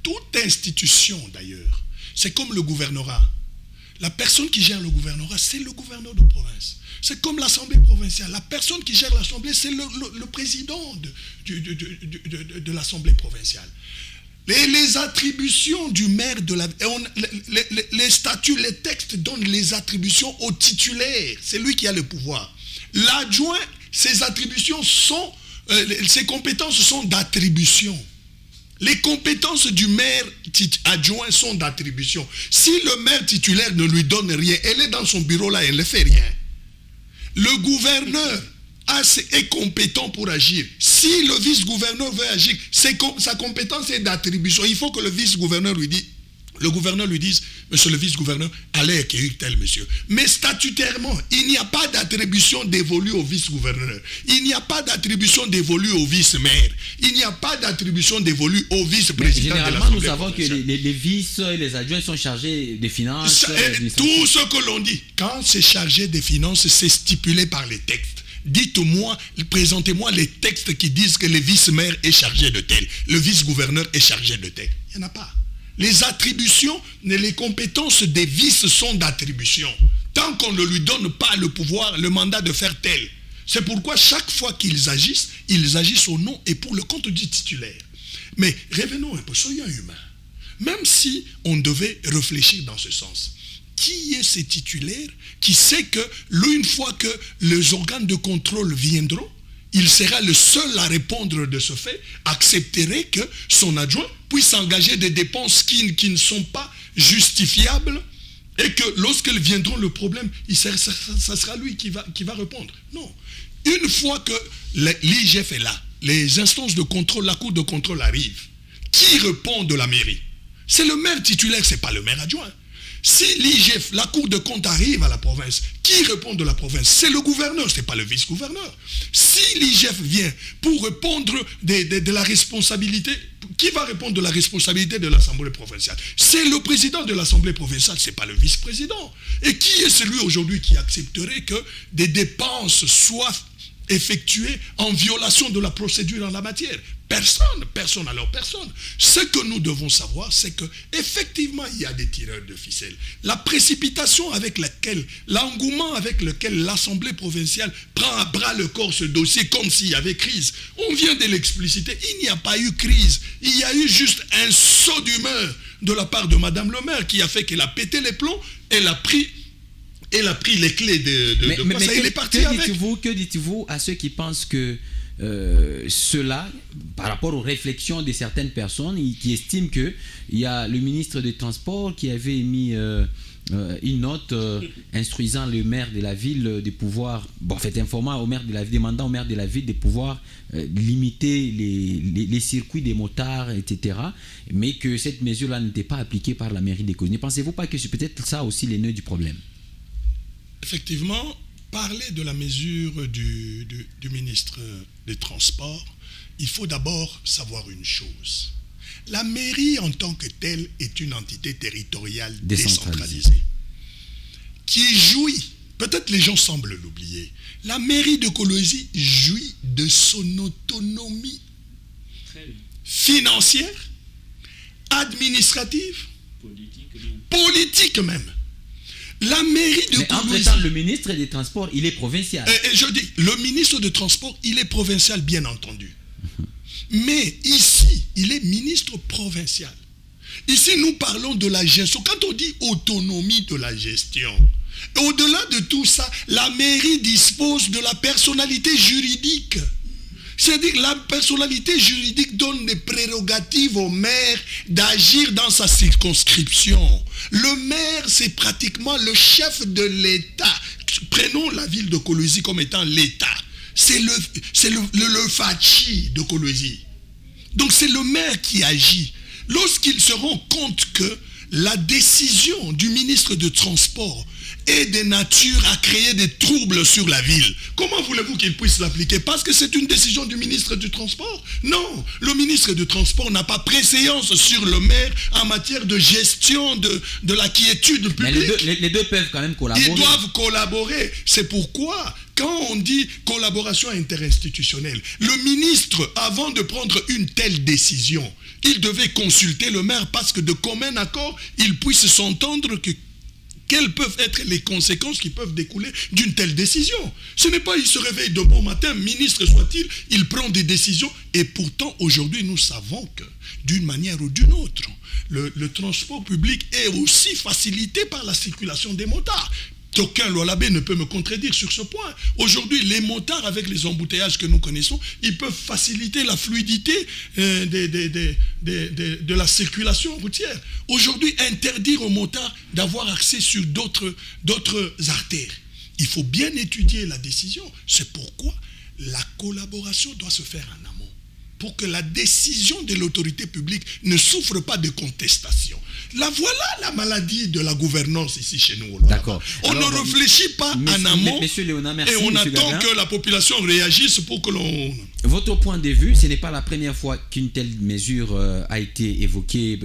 Toute institution, d'ailleurs, c'est comme le gouvernorat. La personne qui gère le gouvernorat, c'est le gouverneur de province. C'est comme l'Assemblée provinciale. La personne qui gère l'Assemblée, c'est le président de l'Assemblée provinciale. Les attributions du maire de la... Les statuts, les textes donnent les attributions au titulaire. C'est lui qui a le pouvoir. L'adjoint, ses attributions sont... ses compétences sont d'attribution. Les compétences du maire adjoint sont d'attribution. Si le maire titulaire ne lui donne rien, elle est dans son bureau là, elle ne fait rien. Le gouverneur est compétent pour agir. Si le vice-gouverneur veut agir, sa compétence est d'attribution. Il faut que le vice-gouverneur lui dise, monsieur le vice-gouverneur, allez accueillir tel monsieur. Mais statutairement, il n'y a pas d'attribution dévolue au vice-gouverneur. Il n'y a pas d'attribution dévolue au vice-maire. Il n'y a pas d'attribution dévolue au vice-président de l'Assemblée. Généralement, nous savons que les vices et les adjoints sont chargés des finances. Tout ce que l'on dit, quand c'est chargé des finances, c'est stipulé par les textes. Dites-moi, présentez-moi les textes qui disent que le vice-maire est chargé de tel, le vice-gouverneur est chargé de tel. Il n'y en a pas. Les attributions, les compétences des vices sont d'attribution. Tant qu'on ne lui donne pas le pouvoir, le mandat de faire tel. C'est pourquoi chaque fois qu'ils agissent au nom et pour le compte du titulaire. Mais revenons un peu, soyons humains. Même si on devait réfléchir dans ce sens, qui est ce titulaire qui sait que, une fois que les organes de contrôle viendront, il sera le seul à répondre de ce fait, accepterait que son adjoint puisse engager des dépenses qui ne sont pas justifiables et que lorsqu'elles viendront le problème, ça sera lui qui va répondre. Non. Une fois que l'IGF est là, les instances de contrôle, la cour de contrôle arrive, qui répond de la mairie? C'est le maire titulaire, c'est pas le maire adjoint. Si l'IGF, la cour de compte arrive à la province, qui répond de la province? C'est le gouverneur, c'est pas le vice-gouverneur. Si l'IGF vient pour répondre de la responsabilité, qui va répondre de la responsabilité de l'Assemblée provinciale? C'est le président de l'Assemblée provinciale, c'est pas le vice-président. Et qui est celui aujourd'hui qui accepterait que des dépenses soient effectuées en violation de la procédure en la matière? Personne. Alors personne. Ce que nous devons savoir, c'est que effectivement il y a des tireurs de ficelle. La précipitation avec laquelle, l'engouement avec lequel l'Assemblée provinciale prend à bras le corps ce dossier comme s'il y avait crise, on vient de l'expliciter, il n'y a pas eu crise. Il y a eu juste un saut d'humeur de la part de Madame le maire qui a fait qu'elle a pété les plombs, elle a pris les clés de ça, il est parti avec. Que dites-vous à ceux qui pensent que cela, par rapport aux réflexions de certaines personnes qui estiment qu'il y a le ministre des Transports qui avait émis une note instruisant le maire de la ville de pouvoir, informant au maire de la ville, demandant au maire de la ville de pouvoir limiter les circuits des motards, etc. Mais que cette mesure-là n'était pas appliquée par la mairie des Coligny. Ne pensez-vous pas que c'est peut-être ça aussi les nœuds du problème? Effectivement, parler de la mesure du ministre des Transports, il faut d'abord savoir une chose. La mairie en tant que telle est une entité territoriale décentralisée qui jouit, peut-être les gens semblent l'oublier, la mairie de Kolwezi jouit de son autonomie financière, administrative, politique même. La mairie de Kolwezi... Entre-temps, le ministre des Transports, il est provincial. Et je dis, le ministre des Transports, il est provincial, bien entendu. Mais ici, il est ministre provincial. Ici, nous parlons de la gestion. Quand on dit autonomie de la gestion, au-delà de tout ça, la mairie dispose de la personnalité juridique. C'est-à-dire que la personnalité juridique donne des prérogatives au maire d'agir dans sa circonscription. Le maire, c'est pratiquement le chef de l'État. Prenons la ville de Kolwezi comme étant l'État. C'est le Fachi de Kolwezi. Donc c'est le maire qui agit. Lorsqu'il se rend compte que la décision du ministre de Transport est de nature à créer des troubles sur la ville, comment voulez-vous qu'il puisse l'appliquer? Parce que c'est une décision du ministre du Transport? Non, le ministre du Transport n'a pas préséance sur le maire en matière de gestion de la quiétude publique. Mais les deux peuvent quand même collaborer. Ils doivent collaborer. C'est pourquoi, quand on dit collaboration interinstitutionnelle, le ministre, avant de prendre une telle décision, il devait consulter le maire parce que de commun accord, ils puissent s'entendre quelles peuvent être les conséquences qui peuvent découler d'une telle décision. Ce n'est pas il se réveille de bon matin, ministre soit-il, il prend des décisions. Et pourtant, aujourd'hui, nous savons que, d'une manière ou d'une autre, le transport public est aussi facilité par la circulation des motards. Aucun Lolabé ne peut me contredire sur ce point. Aujourd'hui, les motards, avec les embouteillages que nous connaissons, ils peuvent faciliter la fluidité de la circulation routière. Aujourd'hui, interdire aux motards d'avoir accès sur d'autres artères. Il faut bien étudier la décision. C'est pourquoi la collaboration doit se faire en amont, pour que la décision de l'autorité publique ne souffre pas de contestation. Voilà la maladie de la gouvernance ici chez nous. D'accord. On ne réfléchit pas en amont Léonard, merci, et on attend que la population réagisse pour que l'on... Votre point de vue, ce n'est pas la première fois qu'une telle mesure a été évoquée,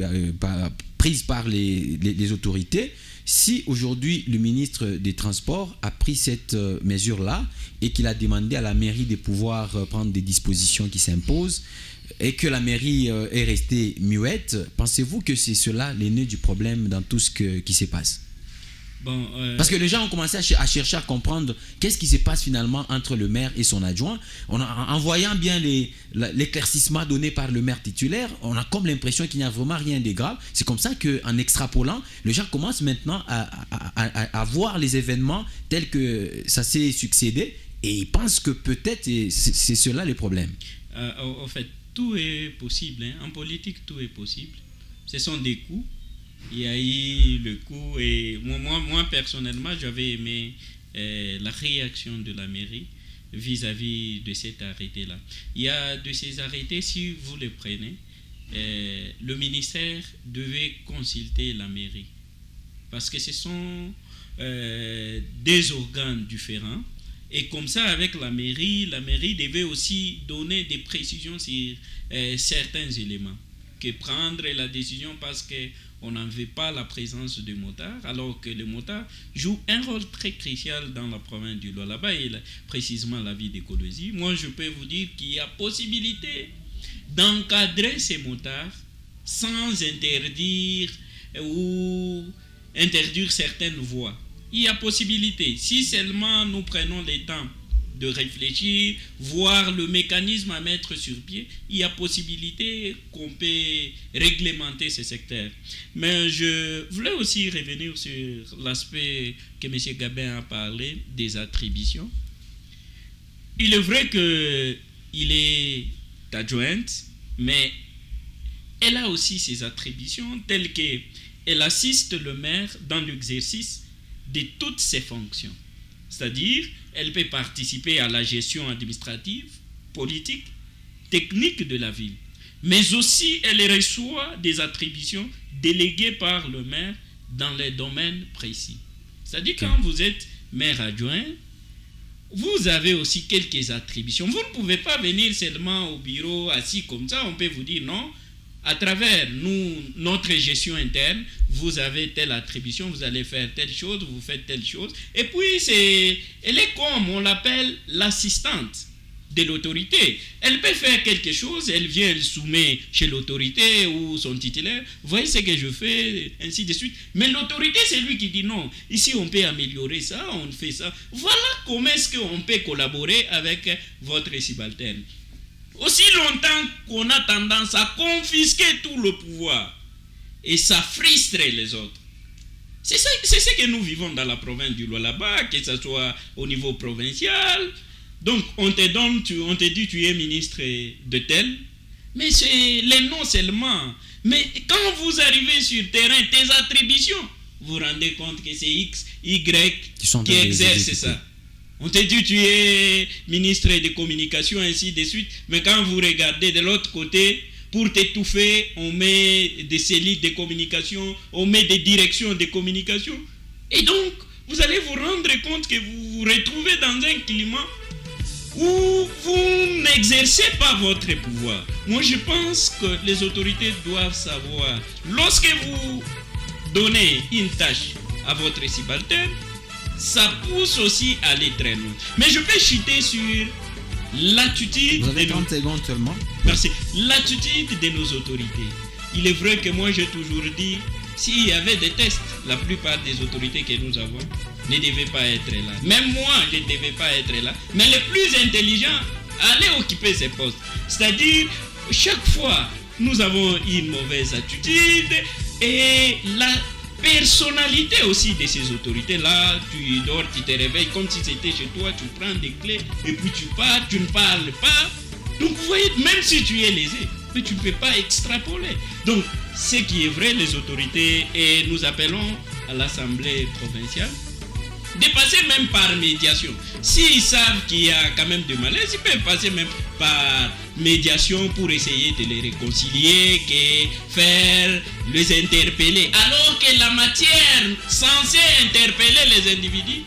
prise par les autorités. Si aujourd'hui le ministre des Transports a pris cette mesure-là et qu'il a demandé à la mairie de pouvoir prendre des dispositions qui s'imposent et que la mairie est restée muette, pensez-vous que c'est cela les nœuds du problème dans tout ce qui se passe? Parce que les gens ont commencé à chercher à comprendre qu'est-ce qui se passe finalement entre le maire et son adjoint. En voyant bien l'éclaircissement donné par le maire titulaire, on a comme l'impression qu'il n'y a vraiment rien de grave. C'est comme ça qu'en extrapolant, les gens commencent maintenant à voir les événements tels que ça s'est succédé Et ils pensent que peut-être c'est cela le problème. En fait, tout est possible. En politique, tout est possible. Ce sont des coups. Il y a eu le coup. Et moi personnellement, j'avais aimé la réaction de la mairie vis-à-vis de cet arrêté-là. Il y a de ces arrêtés, si vous les prenez, le ministère devait consulter la mairie. Parce que ce sont des organes différents. Et comme ça, avec la mairie devait aussi donner des précisions sur certains éléments. Que prendre la décision parce qu'on n'en veut pas la présence de motards, alors que les motards jouent un rôle très crucial dans la province du Lualaba et précisément la ville de Kolwezi. Moi, je peux vous dire qu'il y a possibilité d'encadrer ces motards sans interdire ou interdire certaines voies. Il y a possibilité. Si seulement nous prenons le temps de réfléchir, voir le mécanisme à mettre sur pied, il y a possibilité qu'on peut réglementer ce secteur. Mais je voulais aussi revenir sur l'aspect que M. Gabin a parlé des attributions. Il est vrai qu'il est adjointe, mais elle a aussi ses attributions telles qu'elle assiste le maire dans l'exercice de toutes ses fonctions. C'est-à-dire, elle peut participer à la gestion administrative, politique, technique de la ville. Mais aussi, elle reçoit des attributions déléguées par le maire dans les domaines précis. C'est-à-dire, quand vous êtes maire adjoint, vous avez aussi quelques attributions. Vous ne pouvez pas venir seulement au bureau assis comme ça. On peut vous dire non. À travers notre gestion interne, vous avez telle attribution, vous allez faire telle chose, vous faites telle chose. Et puis, elle est comme on l'appelle l'assistante de l'autorité. Elle peut faire quelque chose, elle vient, elle soumet chez l'autorité ou son titulaire. Vous voyez ce que je fais, ainsi de suite. Mais l'autorité, c'est lui qui dit non. Ici, on peut améliorer ça, on fait ça. Voilà comment est-ce qu'on peut collaborer avec votre subalterne. Aussi longtemps qu'on a tendance à confisquer tout le pouvoir et ça frustre les autres. C'est ce que nous vivons dans la province du Lualaba, que ce soit au niveau provincial. Donc on te dit tu es ministre de tel, mais c'est les noms seulement. Mais quand vous arrivez sur le terrain, tes attributions, vous vous rendez compte que c'est X, Y qui exerce ça. On te dit tu es ministre de communication, ainsi de suite. Mais quand vous regardez de l'autre côté, pour t'étouffer, on met des cellules de communication, on met des directions de communication. Et donc, vous allez vous rendre compte que vous vous retrouvez dans un climat où vous n'exercez pas votre pouvoir. Moi, je pense que les autorités doivent savoir, lorsque vous donnez une tâche à votre subalterne, ça pousse aussi à aller très loin. Mais je peux chuter sur l'attitude. Vous avez 30 secondes seulement. Merci. L'attitude de nos autorités. Il est vrai que moi j'ai toujours dit, s'il y avait des tests, la plupart des autorités que nous avons ne devaient pas être là. Même moi, je ne devais pas être là. Mais les plus intelligents allaient occuper ces postes. C'est-à-dire, chaque fois, nous avons une mauvaise attitude et la personnalité aussi de ces autorités-là, tu dors, tu te réveilles comme si c'était chez toi, tu prends des clés et puis tu pars, tu ne parles pas. Donc vous voyez, même si tu es lésé, mais tu ne peux pas extrapoler. Donc ce qui est vrai, les autorités, et nous appelons à l'Assemblée provinciale, de passer même par médiation. S'ils savent qu'il y a quand même de malaise, ils peuvent passer même par médiation pour essayer de les réconcilier, faire les interpeller. Alors que la matière censée interpeller les individus,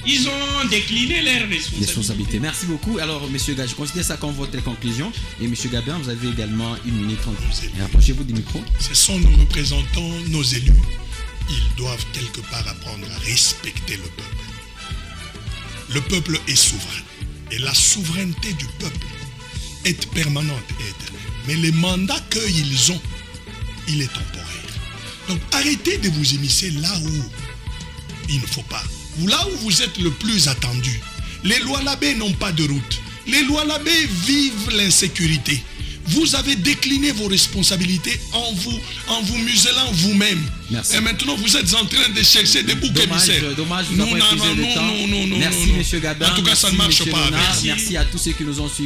ils ont décliné leurs responsabilités. Merci beaucoup. Alors, M. Gabin, je considère ça comme votre conclusion. Et M. Gabin, vous avez également 1 minute 30. Rapprochez-vous du micro. Ce sont nos représentants, nos élus. Ils doivent quelque part apprendre à respecter le peuple. Le peuple est souverain. Et la souveraineté du peuple est permanente et éternelle. Mais le mandat qu'ils ont, il est temporaire. Donc arrêtez de vous immiscer là où il ne faut pas. Là où vous êtes le plus attendu. Les Lualabais n'ont pas de route. Les Lualabais vivent l'insécurité. Vous avez décliné vos responsabilités en vous muselant vous-même. Merci. Et maintenant, vous êtes en train de chercher des boucs émissaires. Dommage, nous avons épuisé le temps. Merci, M. Gabin. En tout cas, ça ne marche pas. Merci à tous ceux qui nous ont suivis.